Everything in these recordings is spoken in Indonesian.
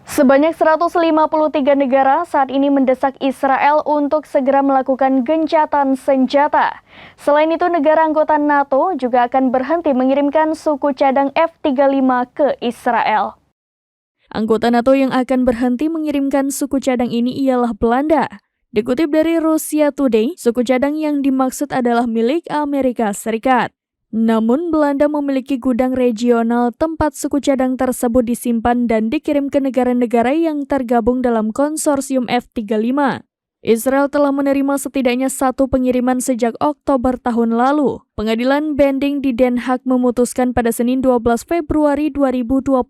Sebanyak 153 negara saat ini mendesak Israel untuk segera melakukan gencatan senjata. Selain itu, negara anggota NATO juga akan berhenti mengirimkan suku cadang F-35 ke Israel. Anggota NATO yang akan berhenti mengirimkan suku cadang ini ialah Belanda. Dikutip dari Russia Today, suku cadang yang dimaksud adalah milik Amerika Serikat. Namun, Belanda memiliki gudang regional tempat suku cadang tersebut disimpan dan dikirim ke negara-negara yang tergabung dalam konsorsium F-35. Israel telah menerima setidaknya satu pengiriman sejak Oktober tahun lalu. Pengadilan banding di Den Haag memutuskan pada Senin 12 Februari 2024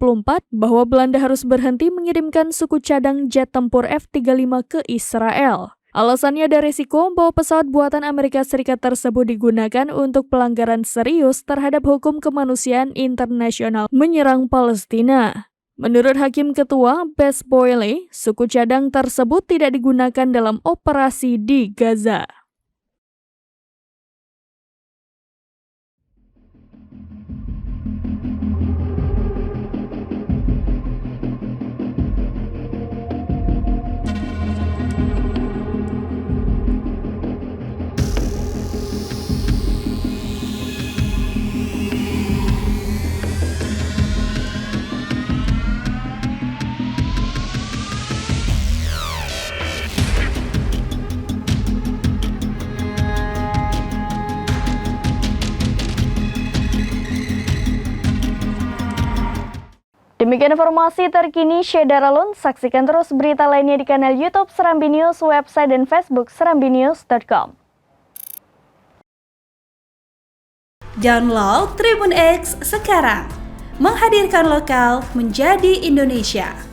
bahwa Belanda harus berhenti mengirimkan suku cadang jet tempur F-35 ke Israel. Alasannya ada risiko bahwa pesawat buatan Amerika Serikat tersebut digunakan untuk pelanggaran serius terhadap hukum kemanusiaan internasional menyerang Palestina. Menurut Hakim Ketua Bess Boyle, suku cadang tersebut tidak digunakan dalam operasi di Gaza. Demikian informasi terkini Syedaralun. Saksikan terus berita lainnya di kanal YouTube Serambi News, website dan Facebook serambinews.com. Download Tribun X sekarang, menghadirkan lokal menjadi Indonesia.